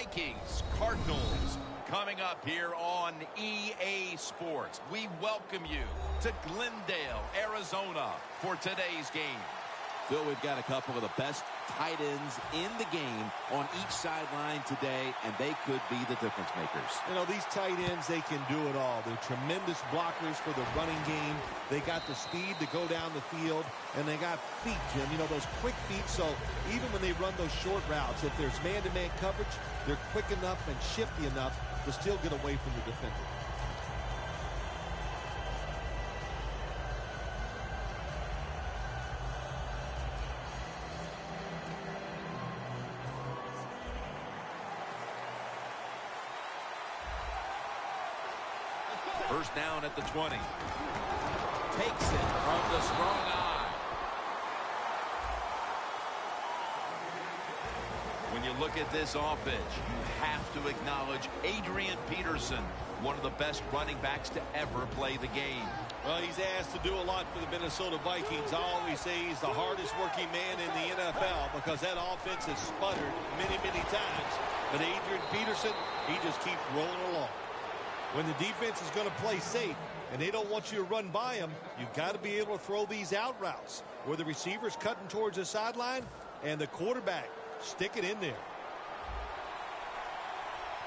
Vikings, Cardinals, coming up here on EA Sports. We welcome you to Glendale, Arizona for today's game. Phil, we've got a couple of the best tight ends in the game on each sideline today, and they could be the difference makers. You know, these tight ends, they can do it all. They're tremendous blockers for the running game. They got the speed to go down the field, and they got feet, Jim. You know, those quick feet, so even when they run those short routes, if there's man-to-man coverage, they're quick enough and shifty enough to still get away from the defender. First down at the 20. Takes it from the strong eye. When you look at this offense, you have to acknowledge Adrian Peterson, one of the best running backs to ever play the game. Well, he's asked to do a lot for the Minnesota Vikings. I always say he's the hardest working man in the NFL because that offense has sputtered many, many times. But Adrian Peterson, he just keeps rolling along. When the defense is going to play safe and they don't want you to run by them, you've got to be able to throw these out routes where the receiver's cutting towards the sideline and the quarterback stick it in there.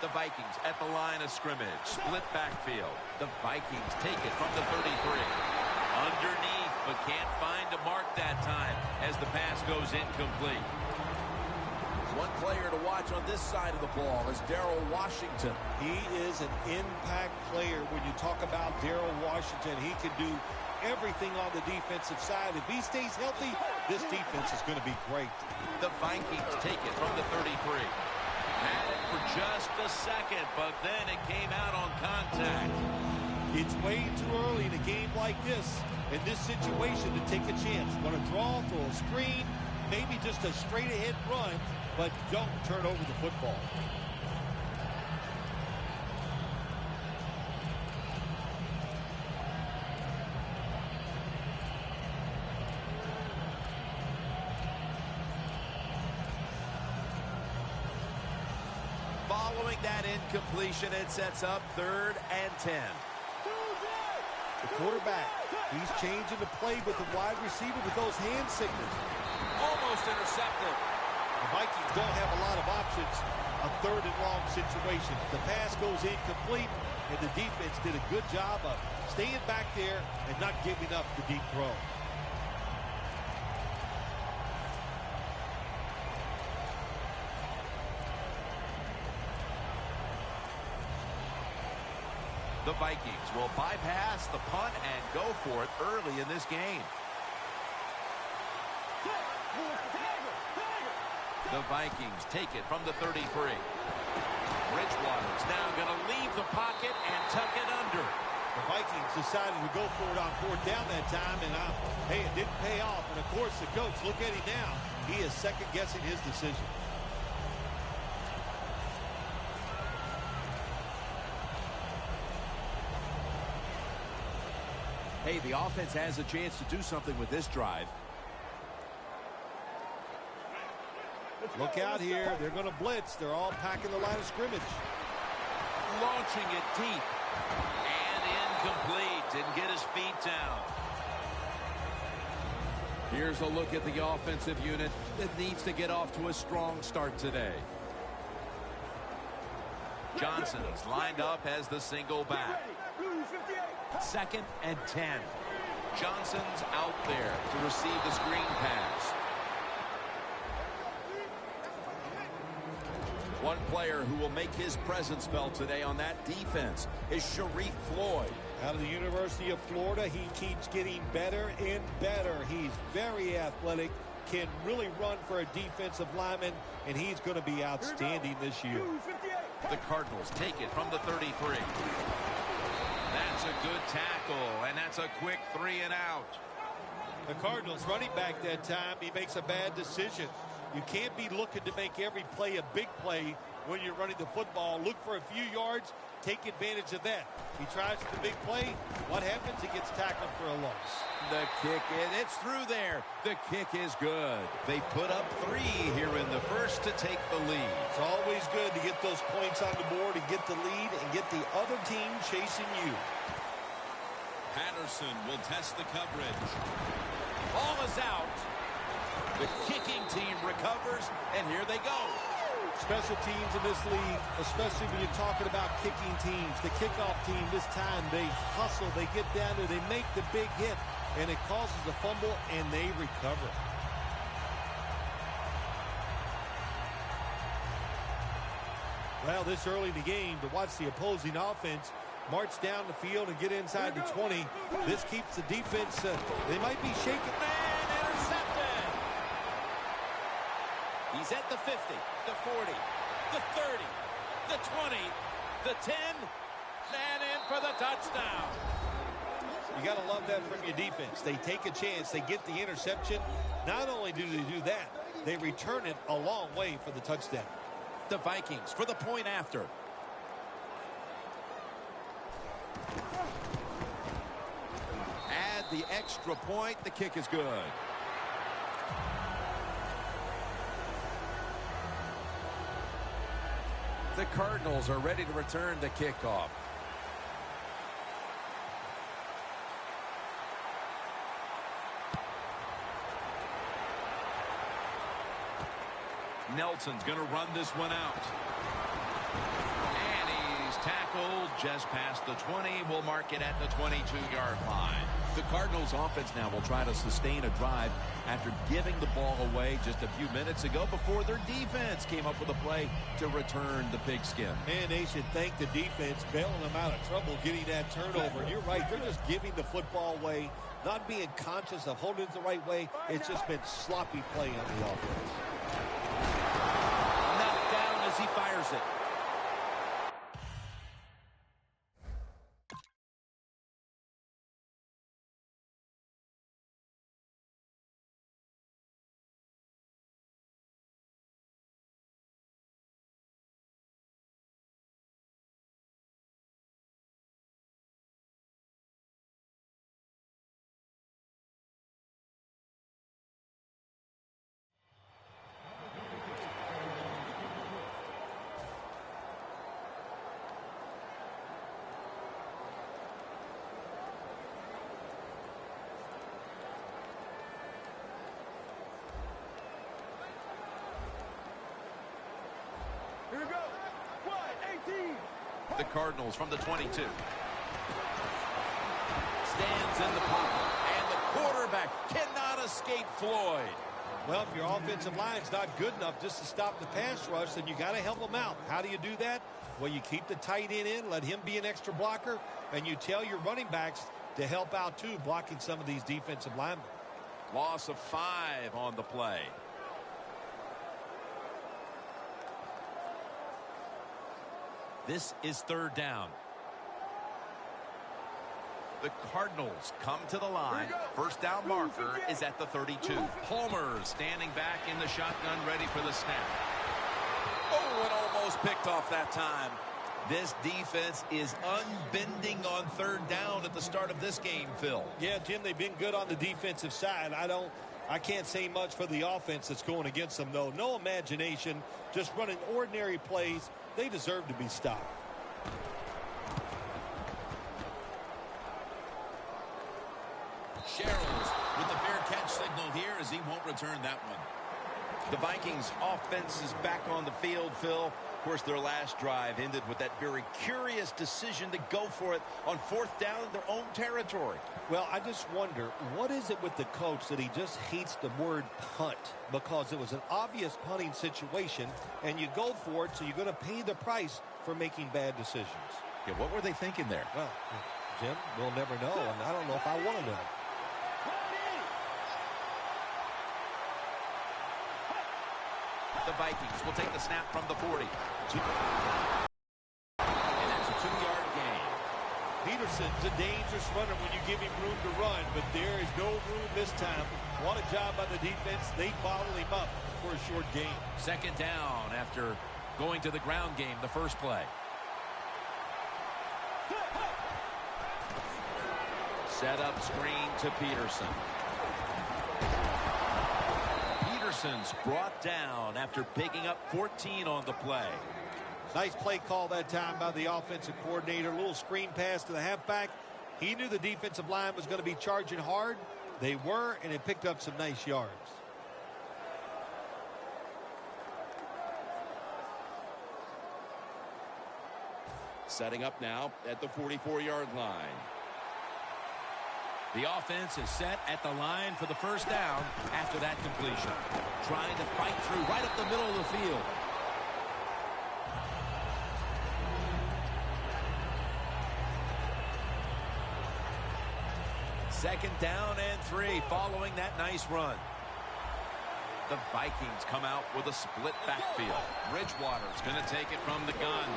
The Vikings at the line of scrimmage. Split backfield. The Vikings take it from the 33. Underneath, but can't find a mark that time as the pass goes incomplete. One player to watch on this side of the ball is Darrell Washington. He is an impact player. When you talk about Darrell Washington, he can do everything on the defensive side. If he stays healthy, this defense is going to be great. The Vikings take it from the 33. Had it for just a second, but then it came out on contact. It's way too early in a game like this, in this situation, to take a chance. Want to draw, throw a screen, maybe just a straight-ahead run, but don't turn over the football. Following that incompletion, it sets up 3rd and 10. The quarterback, he's changing the play with the wide receiver with those hand signals. Almost intercepted. The Vikings don't have a lot of options. A 3rd and long situation. The pass goes incomplete, and the defense did a good job of staying back there and not giving up the deep throw. The Vikings will bypass the punt and go for it early in this game. The Vikings take it from the 33. Bridgewater's now going to leave the pocket and tuck it under. The Vikings decided to go for it on 4th down that time, and hey, it didn't pay off. And, of course, the coach, look at him now. He is second-guessing his decision. Hey, the offense has a chance to do something with this drive. Look out here. They're going to blitz. They're all packing the line of scrimmage. Launching it deep. And incomplete. Didn't get his feet down. Here's a look at the offensive unit that needs to get off to a strong start today. Johnson's lined up as the single back. 2nd and 10. Johnson's out there to receive the screen pass. One player who will make his presence felt today on that defense is Sharif Floyd. Out of the University of Florida, he keeps getting better and better. He's very athletic, can really run for a defensive lineman, and he's going to be outstanding this year. The Cardinals take it from the 33. That's a good tackle, and that's a quick 3 and out. The Cardinals running back that time, he makes a bad decision. You can't be looking to make every play a big play when you're running the football. Look for a few yards. Take advantage of that. He tries the big play. What happens? He gets tackled for a loss. The kick, it's through there. The kick is good. They put up 3 here in the first to take the lead. It's always good to get those points on the board and get the lead and get the other team chasing you. Patterson will test the coverage. Ball is out. The kicking team recovers, and here they go. Special teams in this league, especially when you're talking about kicking teams. The kickoff team this time, they hustle, they get down there, they make the big hit, and it causes a fumble, and they recover. Well, this early in the game, to watch the opposing offense march down the field and get inside the 20, this keeps the defense, they might be shaking. Man, intercepted. He's at the 50, the 40, the 30, the 20, the 10, and in for the touchdown. You got to love that from your defense. They take a chance. They get the interception. Not only do they do that, they return it a long way for the touchdown. The Vikings for the point after. Add the extra point. The kick is good. The Cardinals are ready to return the kickoff. Nelson's going to run this one out. And he's tackled just past the 20. We'll mark it at the 22-yard line. The Cardinals offense now will try to sustain a drive after giving the ball away just a few minutes ago before their defense came up with a play to return the pigskin. Man, they should thank the defense bailing them out of trouble getting that turnover. And you're right, they're just giving the football away, not being conscious of holding it the right way. It's just been sloppy play on the offense. Knocked down as he fires it. Here we go. 18. The Cardinals from the 22. Stands in the pocket, and the quarterback cannot escape Floyd. Well, if your offensive line's not good enough just to stop the pass rush, then you got to help them out. How do you do that? Well, you keep the tight end in, let him be an extra blocker, and you tell your running backs to help out too, blocking some of these defensive linemen. Loss of 5 on the play. This is third down. The Cardinals come to the line. First down marker is at the 32. Palmer standing back in the shotgun, ready for the snap. Oh, it almost picked off that time. This defense is unbending on third down at the start of this game, Phil. Yeah, Jim, they've been good on the defensive side. I can't say much for the offense that's going against them, though. No imagination, just running ordinary plays. They deserve to be stopped. Sherrills with the fair catch signal here as he won't return that one. The Vikings offense is back on the field, Phil. Of course, their last drive ended with that very curious decision to go for it on fourth down in their own territory. Well, I just wonder, what is it with the coach that he just hates the word punt? Because it was an obvious punting situation, and you go for it, so you're going to pay the price for making bad decisions. Yeah, what were they thinking there? Well, Jim, we'll never know, and I don't know if I want to know. The Vikings will take the snap from the 40. And that's a 2-yard gain. Peterson's a dangerous runner when you give him room to run, but there is no room this time. What a job by the defense. They bottle him up for a short gain. Second down after going to the ground game the first play. Set up screen to Peterson. Peterson's brought down after picking up 14 on the play. Nice play call that time by the offensive coordinator. A little screen pass to the halfback. He knew the defensive line was going to be charging hard. They were, and it picked up some nice yards. Setting up now at the 44-yard line. The offense is set at the line for the first down after that completion. Trying to fight through right up the middle of the field. Second down and 3 following that nice run. The Vikings come out with a split backfield. Bridgewater's going to take it from the gun.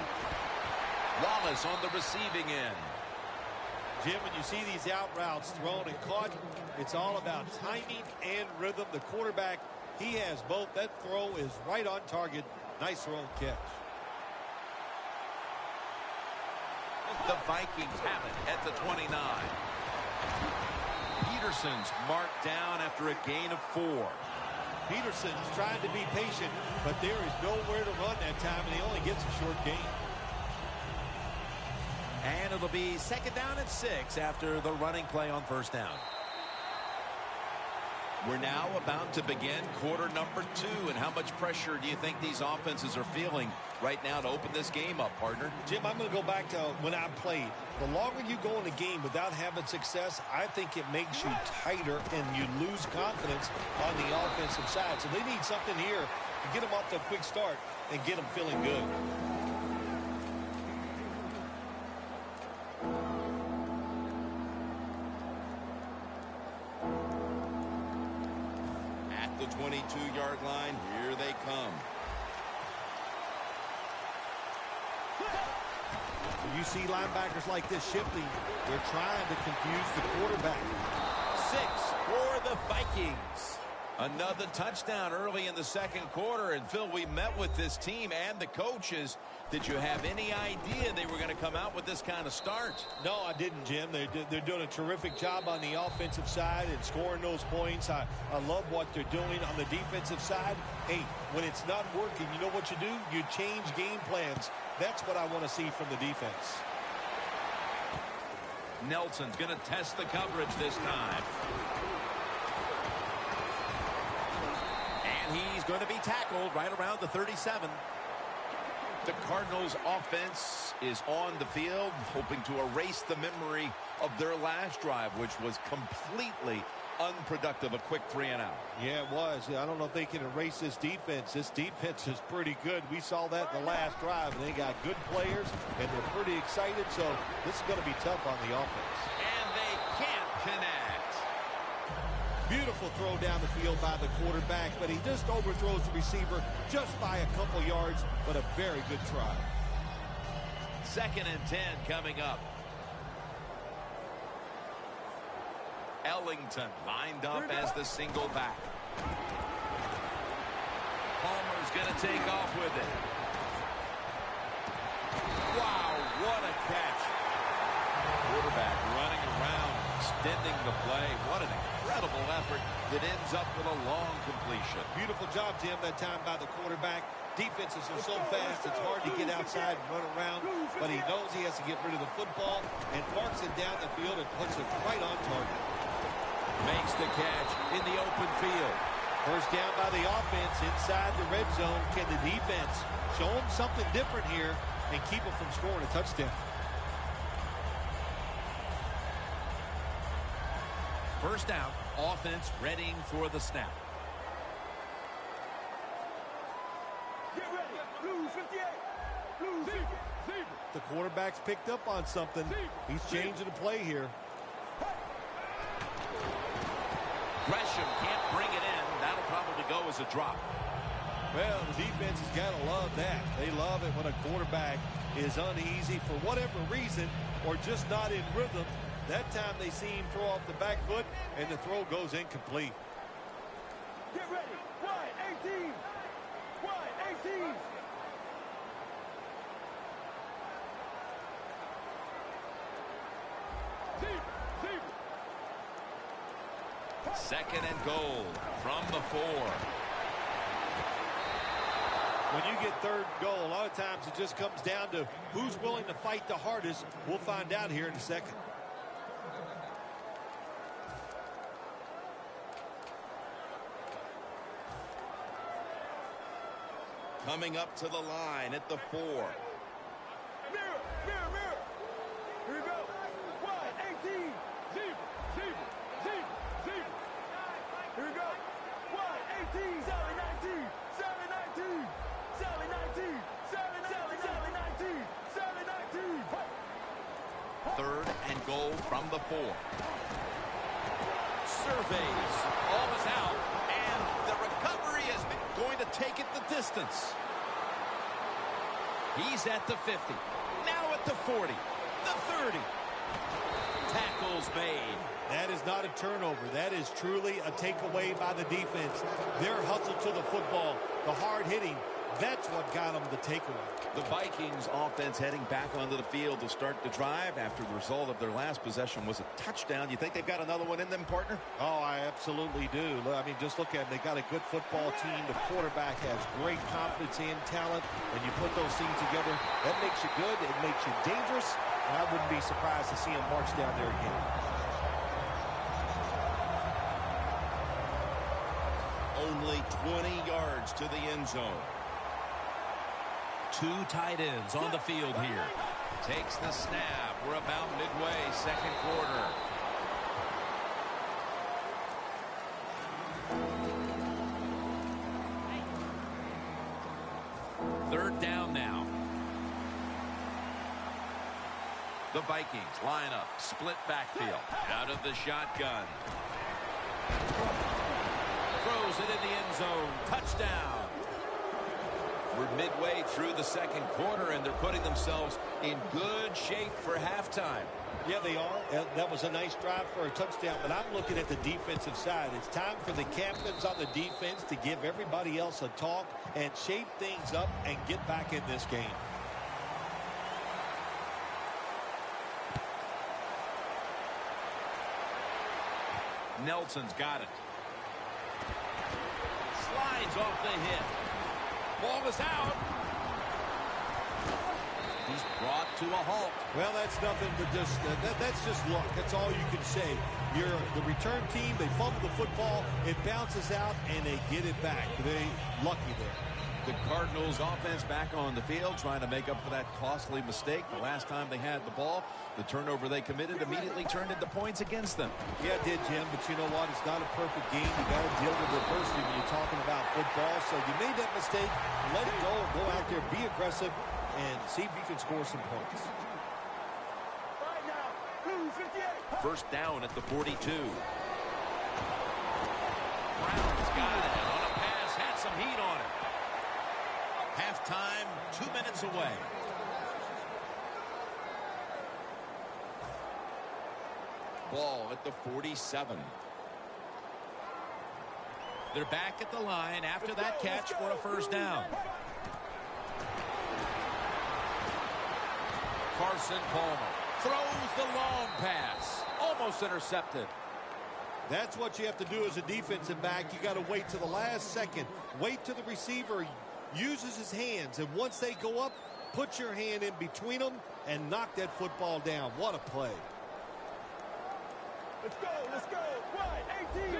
Wallace on the receiving end. Jim, when you see these out routes thrown and caught, it's all about timing and rhythm. The quarterback, he has both. That throw is right on target. Nice throw and catch. The Vikings have it at the 29. Peterson's marked down after a gain of 4. Peterson's trying to be patient, but there is nowhere to run that time, and he only gets a short gain. And it'll be second down and 6 after the running play on first down. We're now about to begin quarter number 2. And how much pressure do you think these offenses are feeling right now to open this game up, partner? Jim, I'm going to go back to when I played. The longer you go in a game without having success, I think it makes you tighter and you lose confidence on the offensive side. So they need something here to get them off to a quick start and get them feeling good. At the 22-yard line, here they come. You see linebackers like this shifting. They're trying to confuse the quarterback. 6 for the Vikings. Another touchdown early in the second quarter. And, Phil, we met with this team and the coaches. Did you have any idea they were going to come out with this kind of start? No, I didn't, Jim. They're doing a terrific job on the offensive side and scoring those points. I love what they're doing on the defensive side. Hey, when it's not working, you know what you do? You change game plans. That's what I want to see from the defense. Nelson's going to test the coverage this time. And he's going to be tackled right around the 37. The Cardinals offense is on the field, hoping to erase the memory of their last drive, which was completely unproductive. A quick 3 and out. Yeah, it was. I don't know if they can erase this defense. This defense is pretty good. We saw that in the last drive, and they got good players, and they're pretty excited, so this is going to be tough on the offense. And they can't connect. Beautiful throw down the field by the quarterback, but he just overthrows the receiver just by a couple yards, but a very good try. Second and 10 coming up. Ellington lined up as the single back. Palmer's going to take off with it. Wow, what a catch. Quarterback running around, extending the play. What an incredible effort that ends up with a long completion. Beautiful job, Jim, that time by the quarterback. Defenses are so fast, it's hard to get outside and run around, but he knows he has to get rid of the football and marks it down the field and puts it right on target. Makes the catch in the open field. First down by the offense inside the red zone. Can the defense show them something different here and keep them from scoring a touchdown? First down, offense readying for the snap. Get ready. Blue 58. Blue 50. The quarterback's picked up on something. He's changing the play here. Gresham can't bring it in. That'll probably go as a drop. Well, the defense has got to love that. They love it when a quarterback is uneasy for whatever reason or just not in rhythm. That time they see him throw off the back foot, and the throw goes incomplete. Get ready. Wide 18. Wide 18. Second and goal from the 4. When you get third and goal, a lot of times it just comes down to who's willing to fight the hardest. We'll find out here in a second. Coming up to the line at the 4. Mirror, mirror, mirror. Here we go. 1, 18. Zebra, zebra, zebra, zebra. Here we go. 1, 18. Sally 19. Sally 19. Sally 19. Sally 19. Sally 19. Sally 19. Third and goal from the 4. Surveys. Ball is out. And the recovery is going to take it the distance. He's at the 50. Now at the 40. The 30. Tackles made. That is not a turnover. That is truly a takeaway by the defense. Their hustle to the football, the hard hitting, that's what got them the takeaway. The Vikings offense heading back onto the field to start the drive after the result of their last possession was a touchdown. You think they've got another one in them, partner? Oh, I absolutely do. I mean, just look at them. They got a good football team. The quarterback has great confidence and talent. When you put those things together, that makes you good. It makes you dangerous. And I wouldn't be surprised to see them march down there again. Only 20 yards to the end zone. Two tight ends on the field here. Takes the snap. We're about midway, second quarter. Third down now. The Vikings line up, split backfield, out of the shotgun. Throws it in the end zone. Touchdown. We're midway through the second quarter, and they're putting themselves in good shape for halftime. Yeah, they are. That was a nice drive for a touchdown, but I'm looking at the defensive side. It's time for the captains on the defense to give everybody else a talk and shape things up and get back in this game. Nelson's got it. Slides off the hit. Ball is out. He's brought to a halt. Well, that's nothing but just that's just luck. That's all you can say. You're the return team. They fumble the football. It bounces out, and they get it back. They lucky there. The Cardinals offense back on the field trying to make up for that costly mistake. The last time they had the ball, the turnover they committed immediately turned into points against them. Yeah, it did, Jim, but you know what? It's not a perfect game. You got to deal with adversity when you're talking about football. So you made that mistake, let it go, and go out there, be aggressive, and see if you can score some points. Right now, Blue 58. First down at the 42. Brown's got it, and on a pass, had some heat on it. Halftime, 2 minutes away. Ball at the 47. They're back at the line after that catch for a first down. Carson Palmer throws the long pass. Almost intercepted. That's what you have to do as a defensive back. You got to wait to the last second. Wait till the receiver uses his hands, and once they go up, put your hand in between them and knock that football down. What a play. Let's go, let's go. 1, 18.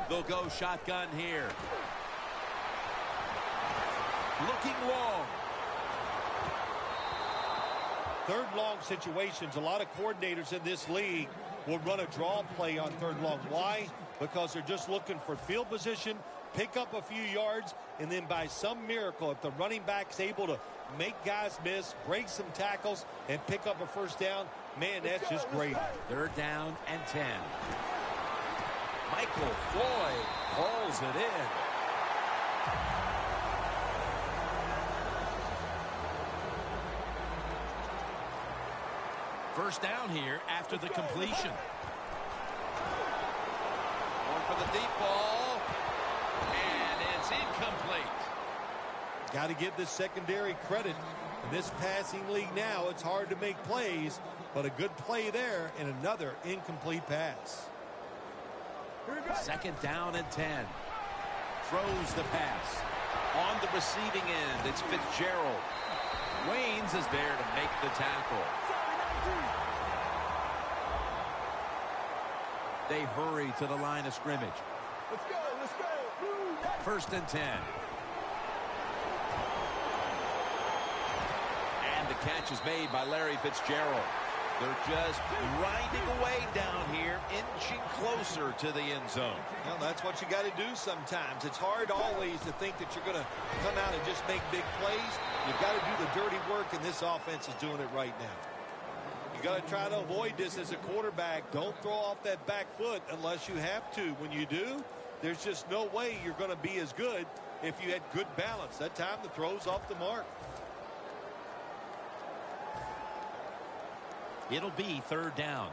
They'll go shotgun here. Looking long. Third long situations, a lot of coordinators in this league will run a draw play on third long. Why? Because they're just looking for field position, pick up a few yards, and then by some miracle, if the running back's able to make guys miss, break some tackles, and pick up a first down, man, that's just great. Third down and 10. Michael Floyd hauls it in. First down here after the completion. Going for the deep ball. And it's incomplete. Got to give this secondary credit. In this passing league now, it's hard to make plays, but a good play there and another incomplete pass. Second down and 10. Throws the pass. On the receiving end, it's Fitzgerald. Waynes is there to make the tackle. They hurry to the line of scrimmage. Let's go, let's go. First and 10. And the catch is made by Larry Fitzgerald. They're just grinding away down here, inching closer to the end zone. Well, that's what you got to do sometimes. It's hard always to think that you're going to come out and just make big plays. You've got to do the dirty work, and this offense is doing it right now. You got to try to avoid this as a quarterback. Don't throw off that back foot unless you have to. When you do, there's just no way you're going to be as good if you had good balance. That time the throw's off the mark. It'll be third down.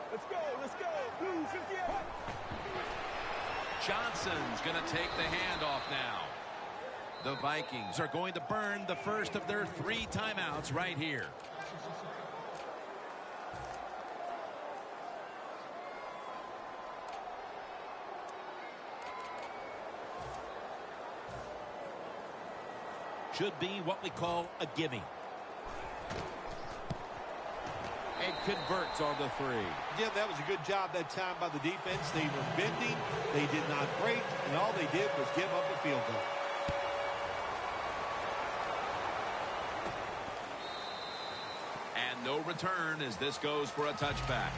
Let's go, let's go. Blue 58. Johnson's going to take the handoff now. The Vikings are going to burn the first of their 3 timeouts right here. Should be what we call a gimme. And converts on the 3. Yeah, that was a good job that time by the defense. They were bending. They did not break. And all they did was give up a field goal. And no return as this goes for a touchback.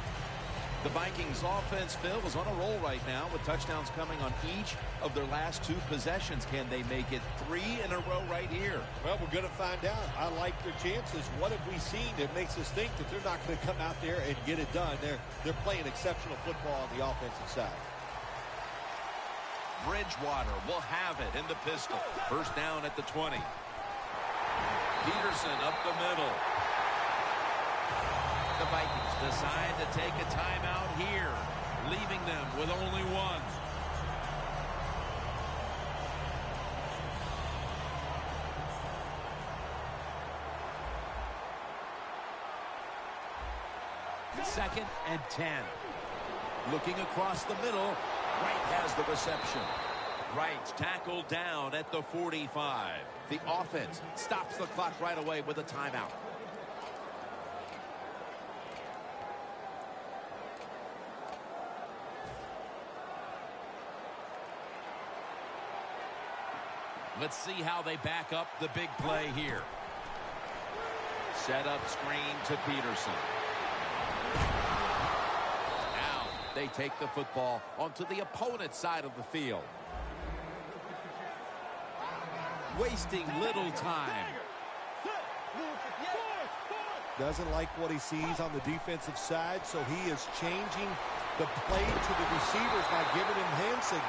The Vikings offense, Phil, is on a roll right now with touchdowns coming on each of their last 2 possessions. Can they make it 3 in a row right here? Well, we're going to find out. I like their chances. What have we seen that makes us think that they're not going to come out there and get it done? They're playing exceptional football on the offensive side. Bridgewater will have it in the pistol. First down at the 20. Peterson up the middle. The Vikings decide to take a timeout here, leaving them with only 1. Second and 10. Looking across the middle. Wright has the reception. Wright's tackled down at the 45. The offense stops the clock right away with a timeout. Let's see how they back up the big play here. Set up screen to Peterson. Now they take the football onto the opponent's side of the field. Wasting little time. Doesn't like what he sees on the defensive side, so he is changing the play to the receivers by giving him hand signals.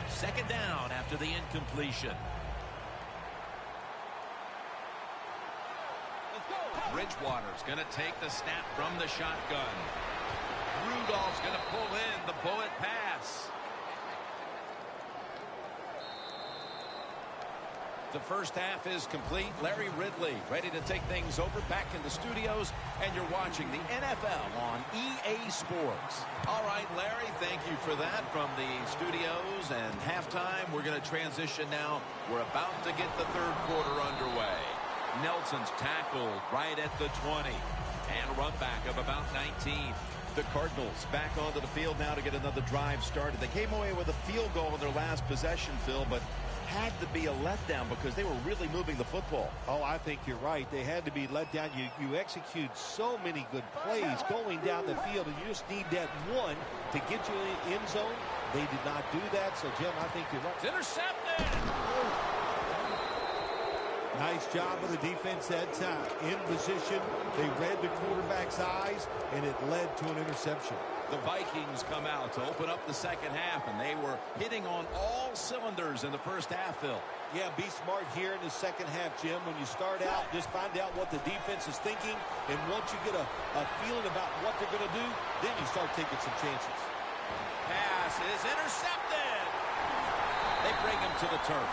Second down after the incompletion. Bridgewater's going to take the snap from the shotgun. Rudolph's going to pull in the bullet pass. The first half is complete. Larry Ridley ready to take things over back in the studios, and you're watching the NFL on EA Sports. All right, Larry, thank you for that from the studios and halftime. We're going to transition now. We're about to get the third quarter underway. Nelson's tackled right at the 20 and a run back of about 19. The Cardinals back onto the field now to get another drive started. They came away with a field goal in their last possession, Phil, but had to be a letdown because they were really moving the football. Oh, I think you're right. They had to be let down. You execute so many good plays going down the field, and you just need that one to get you in the end zone. They did not do that, so, Jim, I think you're right. It's intercepted! Nice job of the defense that time. In position, they read the quarterback's eyes, and it led to an interception. The Vikings come out to open up the second half, and they were hitting on all cylinders in the first half, Phil. Yeah, be smart here in the second half, Jim. When you start out, just find out what the defense is thinking, and once you get a feeling about what they're going to do, then you start taking some chances. Pass is intercepted. They bring him to the turf.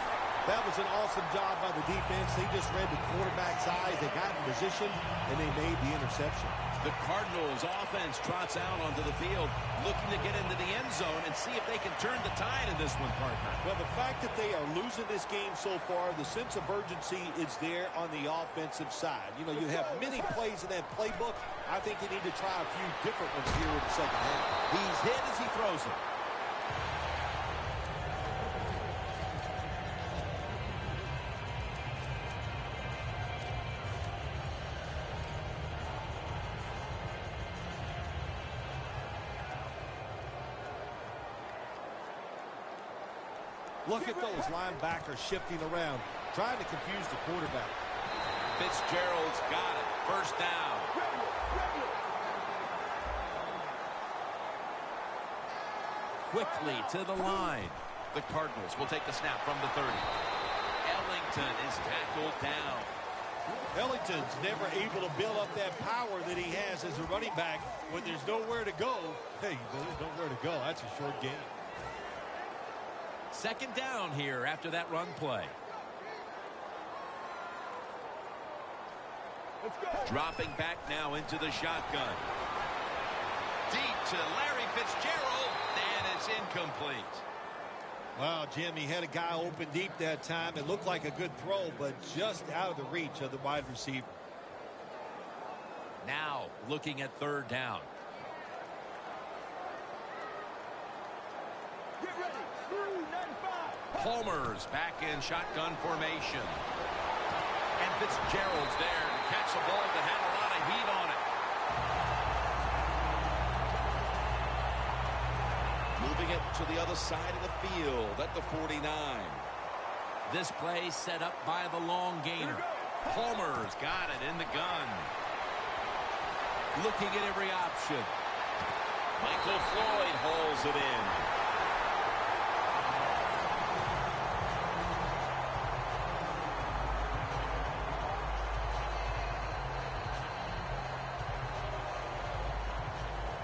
That was an awesome job by the defense. They just read the quarterback's eyes. They got in position, and they made the interception. The Cardinals offense trots out onto the field, looking to get into the end zone and see if they can turn the tide in this one, partner. Well, the fact that they are losing this game so far, the sense of urgency is there on the offensive side. You know, you have many plays in that playbook. I think they need to try a few different ones here in the second half. He's hit as he throws it. Look at those linebackers shifting around, trying to confuse the quarterback. Fitzgerald's got it. First down. Quickly to the line. The Cardinals will take the snap from the 30. Ellington is tackled down. Ellington's never able to build up that power that he has as a running back when there's nowhere to go. Hey, there's nowhere to go. That's a short game. Second down here after that run play. Dropping back now into the shotgun. Deep to Larry Fitzgerald, and it's incomplete. Wow, Jim, he had a guy open deep that time. It looked like a good throw, but just out of the reach of the wide receiver. Now looking at third down. Palmer's back in shotgun formation. And Fitzgerald's there to catch a ball that had a lot of heat on it. Moving it to the other side of the field at the 49. This play set up by the long gainer. Palmer's got it in the gun. Looking at every option. Michael Floyd hauls it in.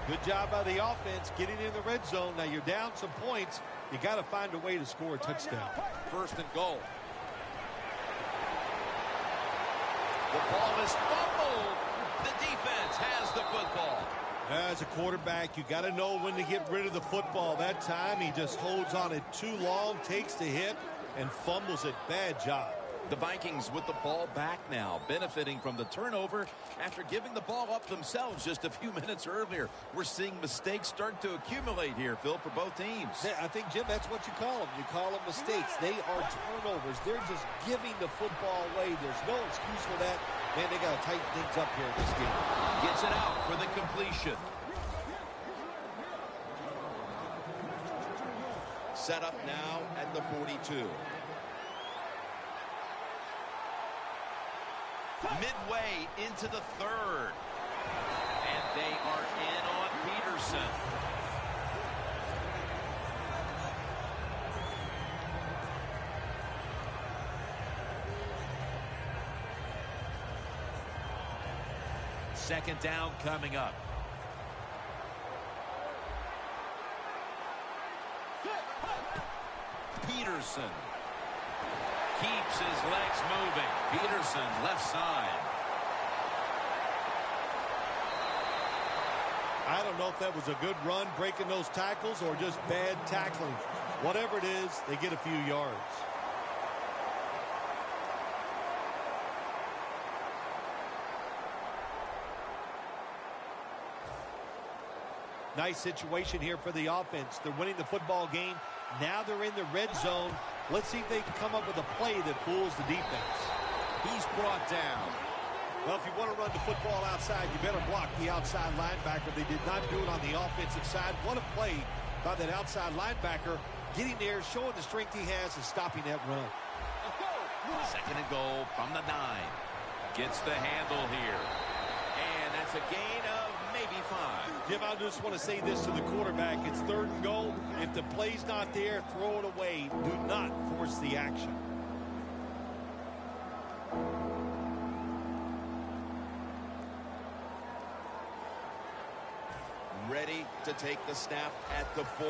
Good job by the offense getting in the red zone. Now you're down some points. You got to find a way to score a touchdown. First and goal. The ball is fumbled. The defense has the football. As a quarterback, you got to know when to get rid of the football. That time he just holds on it too long, takes the hit, and fumbles it. Bad job. The Vikings with the ball back now, benefiting from the turnover after giving the ball up themselves just a few minutes earlier. We're seeing mistakes start to accumulate here, Phil, for both teams. Yeah, I think, Jim, that's what you call them. You call them mistakes. They are turnovers. They're just giving the football away. There's no excuse for that. Man, they got to tighten things up here in this game. Gets it out for the completion. Set up now at the 42. Midway into the third. And they are in on Peterson. Second down coming up. Peterson. Keeps his legs moving. Peterson left side. I don't know if that was a good run breaking those tackles or just bad tackling. Whatever it is, they get a few yards. Nice situation here for the offense. They're winning the football game. Now they're in the red zone. Let's see if they can come up with a play that fools the defense. He's brought down. Well, if you want to run the football outside, you better block the outside linebacker. They did not do it on the offensive side. What a play by that outside linebacker. Getting there, showing the strength he has, and stopping that run. Second and goal from the 9. Gets the handle here. And that's a gain of maybe maybe 5. Jim, I just want to say this to the quarterback. It's 3rd and goal. If the play's not there, throw it away. Do not force the action. Ready to take the snap at the 4.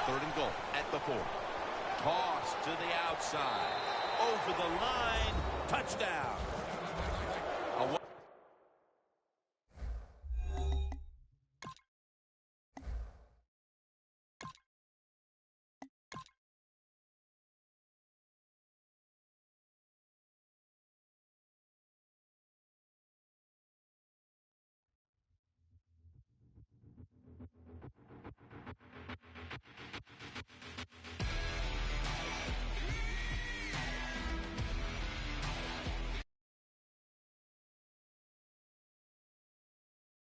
3rd and goal at the 4. Toss to the outside. Over the line. Touchdown.